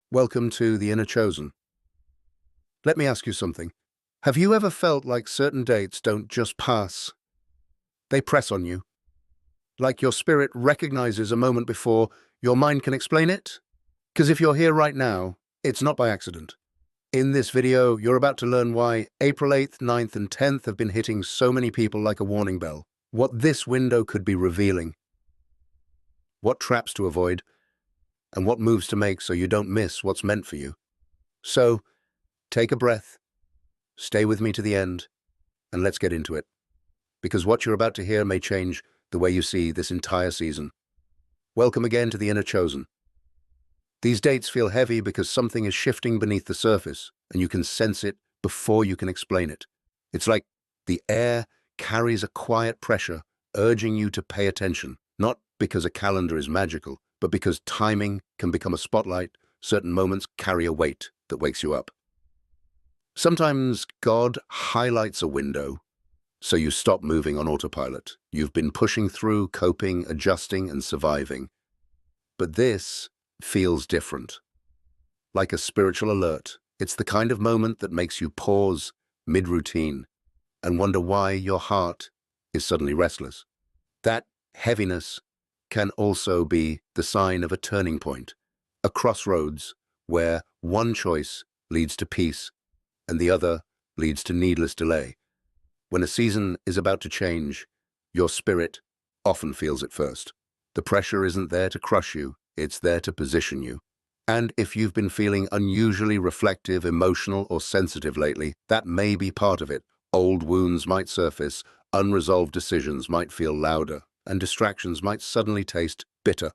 Welcome to the Inner Chosen. Let me ask you something. Have you ever felt like certain dates don't just pass? They press on you. Like your spirit recognizes a moment before your mind can explain it? Because if you're here right now, it's not by accident. In this video, you're about to learn why April 8th, 9th, and 10th have been hitting so many people like a warning bell. What this window could be revealing. What traps to avoid, and what moves to make so you don't miss what's meant for you. So, take a breath. Stay with me to the end, and let's get into it. Because what you're about to hear may change the way you see this entire season. Welcome again to the Inner Chosen. These dates feel heavy because something is shifting beneath the surface, and you can sense it before you can explain it. It's like the air carries a quiet pressure, urging you to pay attention, not because a calendar is magical, but because timing can become a spotlight. Certain moments carry a weight that wakes you up. Sometimes God highlights a window, so you stop moving on autopilot. You've been pushing through, coping, adjusting, and surviving. But this feels different. Like a spiritual alert. It's the kind of moment that makes you pause mid-routine and wonder why your heart is suddenly restless. That heaviness can also be the sign of a turning point, a crossroads where one choice leads to peace and the other leads to needless delay. When a season is about to change, your spirit often feels it first. The pressure isn't there to crush you, it's there to position you. And if you've been feeling unusually reflective, emotional, or sensitive lately, that may be part of it. Old wounds might surface, unresolved decisions might feel louder, and distractions might suddenly taste bitter.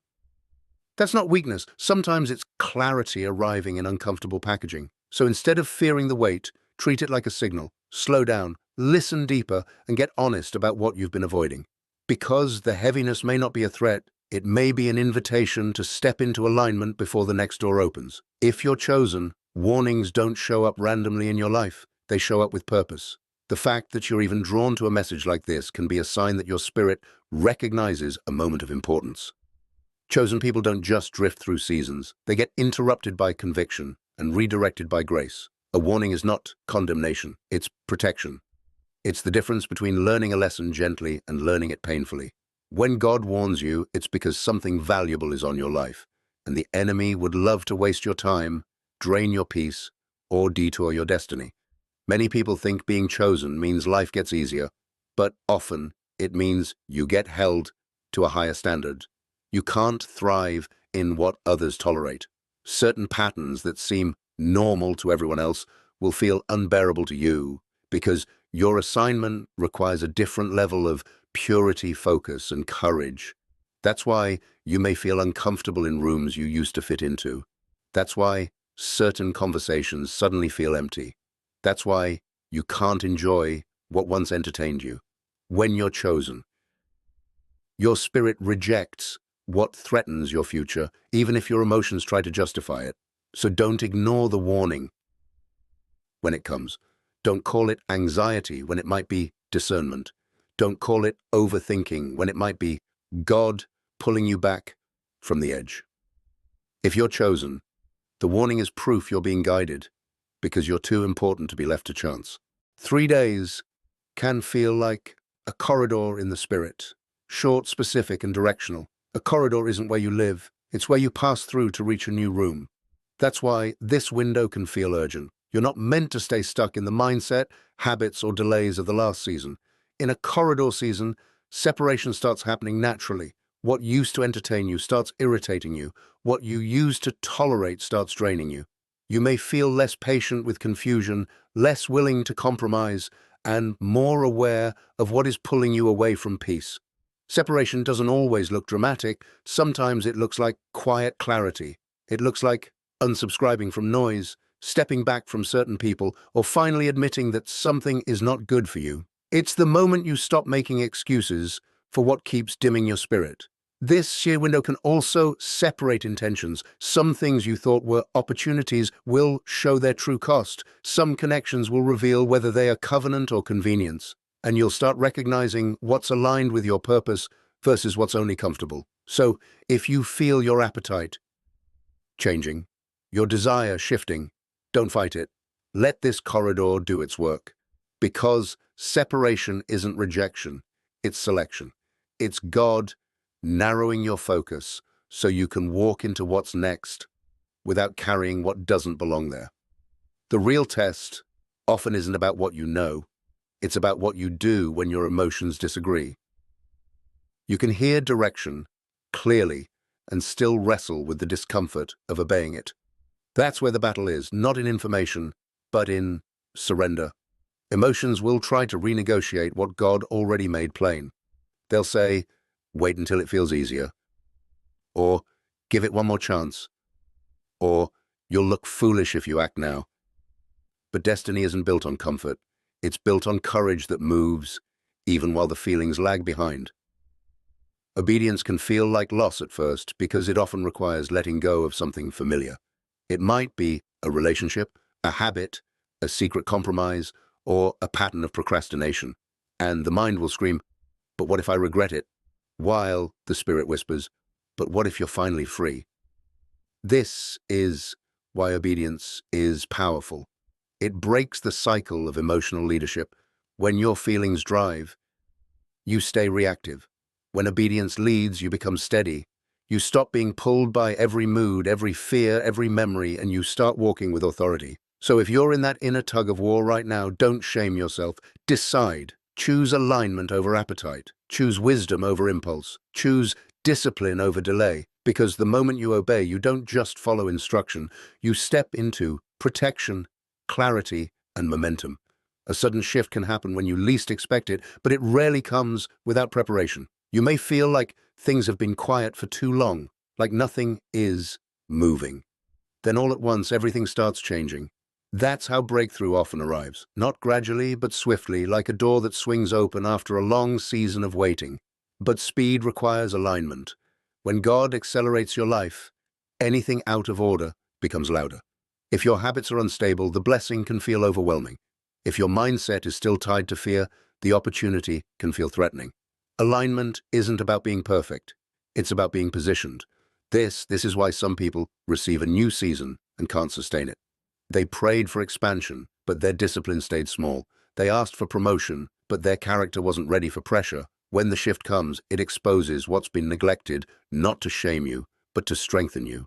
That's not weakness. Sometimes it's clarity arriving in uncomfortable packaging. So instead of fearing the weight, treat it like a signal. Slow down, listen deeper, and get honest about what you've been avoiding. Because the heaviness may not be a threat, it may be an invitation to step into alignment before the next door opens. If you're chosen, warnings don't show up randomly in your life. They show up with purpose. The fact that you're even drawn to a message like this can be a sign that your spirit recognizes a moment of importance. Chosen people don't just drift through seasons. They get interrupted by conviction and redirected by grace. A warning is not condemnation, it's protection. It's the difference between learning a lesson gently and learning it painfully. When God warns you, it's because something valuable is on your life, and the enemy would love to waste your time, drain your peace, or detour your destiny. Many people think being chosen means life gets easier, but often it means you get held to a higher standard. You can't thrive in what others tolerate. Certain patterns that seem normal to everyone else will feel unbearable to you because your assignment requires a different level of purity, focus, and courage. That's why you may feel uncomfortable in rooms you used to fit into. That's why certain conversations suddenly feel empty. That's why you can't enjoy what once entertained you. When you're chosen, your spirit rejects what threatens your future, even if your emotions try to justify it. So don't ignore the warning when it comes. Don't call it anxiety when it might be discernment. Don't call it overthinking when it might be God pulling you back from the edge. If you're chosen, the warning is proof you're being guided because you're too important to be left to chance. 3 days can feel like a corridor in the spirit, short, specific, and directional. A corridor isn't where you live, it's where you pass through to reach a new room. That's why this window can feel urgent. You're not meant to stay stuck in the mindset, habits, or delays of the last season. In a corridor season, separation starts happening naturally. What used to entertain you starts irritating you. What you used to tolerate starts draining you. You may feel less patient with confusion, less willing to compromise, and more aware of what is pulling you away from peace. Separation doesn't always look dramatic. Sometimes it looks like quiet clarity. It looks like unsubscribing from noise, stepping back from certain people, or finally admitting that something is not good for you. It's the moment you stop making excuses for what keeps dimming your spirit. This sheer window can also separate intentions. Some things you thought were opportunities will show their true cost. Some connections will reveal whether they are covenant or convenience. And you'll start recognizing what's aligned with your purpose versus what's only comfortable. So, if you feel your appetite changing, your desire shifting. Don't fight it. Let this corridor do its work. Because separation isn't rejection, it's selection. It's God narrowing your focus so you can walk into what's next without carrying what doesn't belong there. The real test often isn't about what you know, it's about what you do when your emotions disagree. You can hear direction clearly and still wrestle with the discomfort of obeying it. That's where the battle is, not in information, but in surrender. Emotions will try to renegotiate what God already made plain. They'll say, wait until it feels easier, or give it one more chance, or you'll look foolish if you act now. But destiny isn't built on comfort. It's built on courage that moves, even while the feelings lag behind. Obedience can feel like loss at first because it often requires letting go of something familiar. It might be a relationship, a habit, a secret compromise, or a pattern of procrastination. And the mind will scream, but what if I regret it? While the spirit whispers, but what if you're finally free? This is why obedience is powerful. It breaks the cycle of emotional leadership. When your feelings drive, you stay reactive. When obedience leads, you become steady. You stop being pulled by every mood, every fear, every memory, and you start walking with authority. So if you're in that inner tug of war right now, don't shame yourself. Decide. Choose alignment over appetite. Choose wisdom over impulse. Choose discipline over delay. Because the moment you obey, you don't just follow instruction. You step into protection, clarity, and momentum. A sudden shift can happen when you least expect it, but it rarely comes without preparation. You may feel like things have been quiet for too long, like nothing is moving. Then all at once, everything starts changing. That's how breakthrough often arrives, not gradually, but swiftly, like a door that swings open after a long season of waiting. But speed requires alignment. When God accelerates your life, anything out of order becomes louder. If your habits are unstable, the blessing can feel overwhelming. If your mindset is still tied to fear, the opportunity can feel threatening. Alignment isn't about being perfect. It's about being positioned. This is why some people receive a new season and can't sustain it. They prayed for expansion, but their discipline stayed small. They asked for promotion, but their character wasn't ready for pressure. When the shift comes, it exposes what's been neglected, not to shame you, but to strengthen you.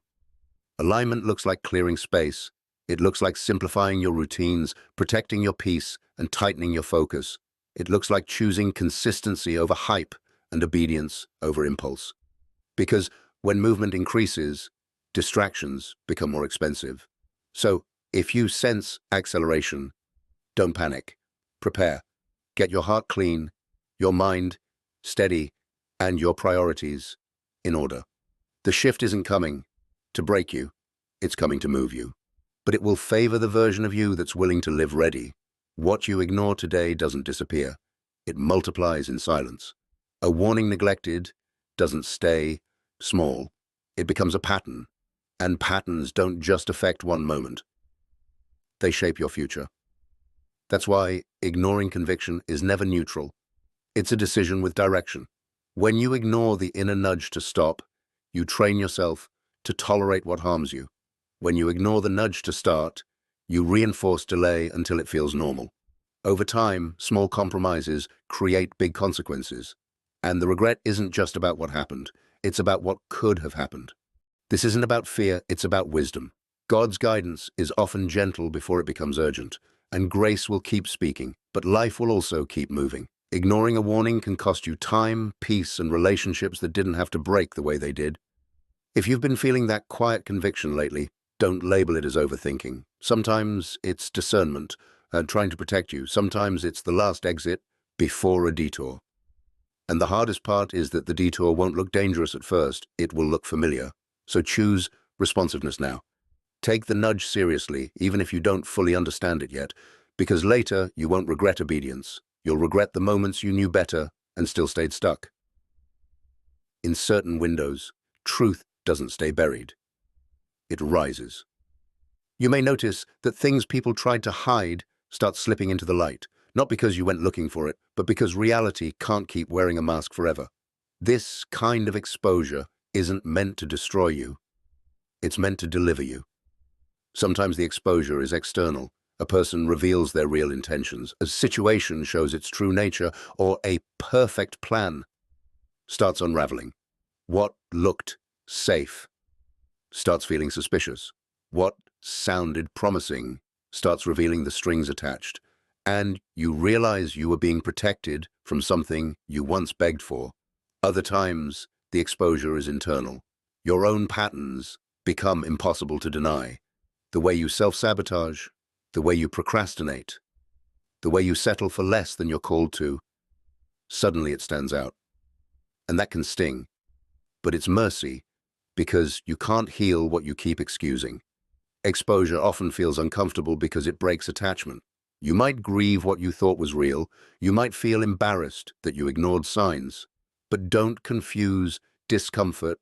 Alignment looks like clearing space. It looks like simplifying your routines, protecting your peace, and tightening your focus. It looks like choosing consistency over hype and obedience over impulse. Because when movement increases, distractions become more expensive. So, if you sense acceleration, don't panic. Prepare. Get your heart clean, your mind steady, and your priorities in order. The shift isn't coming to break you, it's coming to move you. But it will favor the version of you that's willing to live ready. What you ignore today doesn't disappear. It multiplies in silence. A warning neglected doesn't stay small. It becomes a pattern. And patterns don't just affect one moment. They shape your future. That's why ignoring conviction is never neutral. It's a decision with direction. When you ignore the inner nudge to stop, you train yourself to tolerate what harms you. When you ignore the nudge to start, you reinforce delay until it feels normal. Over time, small compromises create big consequences. And the regret isn't just about what happened, it's about what could have happened. This isn't about fear, it's about wisdom. God's guidance is often gentle before it becomes urgent, and grace will keep speaking, but life will also keep moving. Ignoring a warning can cost you time, peace, and relationships that didn't have to break the way they did. If you've been feeling that quiet conviction lately, don't label it as overthinking. Sometimes it's discernment, trying to protect you. Sometimes it's the last exit before a detour. And the hardest part is that the detour won't look dangerous at first. It will look familiar. So choose responsiveness now. Take the nudge seriously, even if you don't fully understand it yet, because later you won't regret obedience. You'll regret the moments you knew better and still stayed stuck. In certain windows, truth doesn't stay buried. It rises. You may notice that things people tried to hide start slipping into the light, not because you went looking for it, but because reality can't keep wearing a mask forever. This kind of exposure isn't meant to destroy you. It's meant to deliver you. Sometimes the exposure is external. A person reveals their real intentions, a situation shows its true nature, or a perfect plan starts unraveling. What looked safe starts feeling suspicious. What sounded promising starts revealing the strings attached. And you realize you were being protected from something you once begged for. Other times, the exposure is internal. Your own patterns become impossible to deny. The way you self-sabotage, the way you procrastinate, the way you settle for less than you're called to, suddenly it stands out. And that can sting. But it's mercy, because you can't heal what you keep excusing. Exposure often feels uncomfortable because it breaks attachment. You might grieve what you thought was real, you might feel embarrassed that you ignored signs, but don't confuse discomfort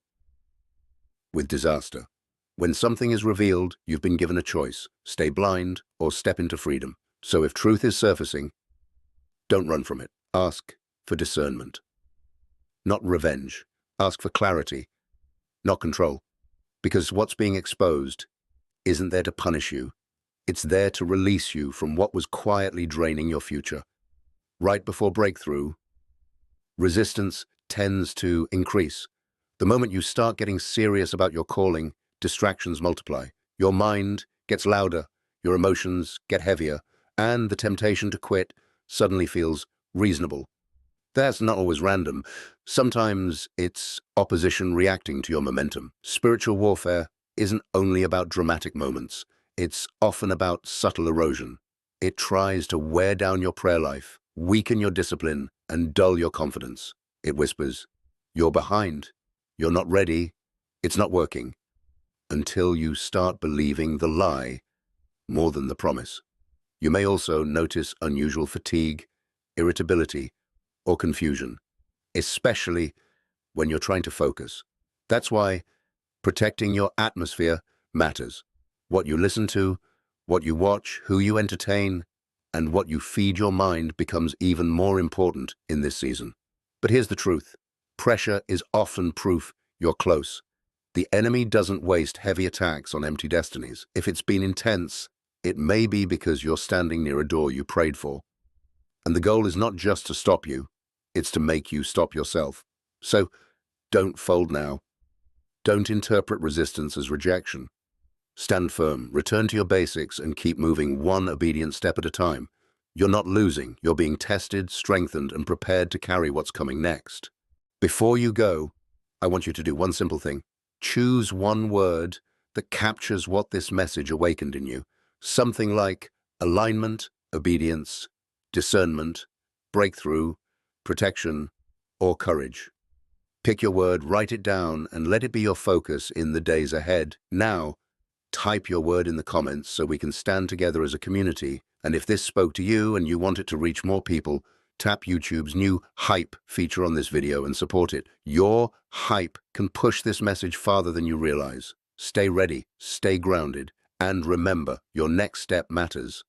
with disaster. When something is revealed, you've been given a choice: stay blind or step into freedom. So if truth is surfacing, don't run from it. Ask for discernment, not revenge. Ask for clarity, not control. Because what's being exposed isn't there to punish you. It's there to release you from what was quietly draining your future. Right before breakthrough, resistance tends to increase. The moment you start getting serious about your calling, distractions multiply. Your mind gets louder, your emotions get heavier, and the temptation to quit suddenly feels reasonable. That's not always random. Sometimes it's opposition reacting to your momentum. Spiritual warfare isn't only about dramatic moments. It's often about subtle erosion. It tries to wear down your prayer life, weaken your discipline, and dull your confidence. It whispers, "You're behind. You're not ready. It's not working." Until you start believing the lie more than the promise. You may also notice unusual fatigue, irritability, or confusion, especially when you're trying to focus. That's why protecting your atmosphere matters. What you listen to, what you watch, who you entertain, and what you feed your mind becomes even more important in this season. But here's the truth. Pressure is often proof you're close. The enemy doesn't waste heavy attacks on empty destinies. If it's been intense, it may be because you're standing near a door you prayed for. And the goal is not just to stop you, it's to make you stop yourself. So don't fold now. Don't interpret resistance as rejection. Stand firm, return to your basics, and keep moving one obedient step at a time. You're not losing, you're being tested, strengthened, and prepared to carry what's coming next. Before you go, I want you to do one simple thing. Choose one word that captures what this message awakened in you. Something like alignment, obedience, discernment, breakthrough, protection, or courage. Pick your word, write it down, and let it be your focus in the days ahead. Now, type your word in the comments so we can stand together as a community. And if this spoke to you and you want it to reach more people, tap YouTube's new hype feature on this video and support it. Your hype can push this message farther than you realize. Stay ready, stay grounded, and remember, your next step matters.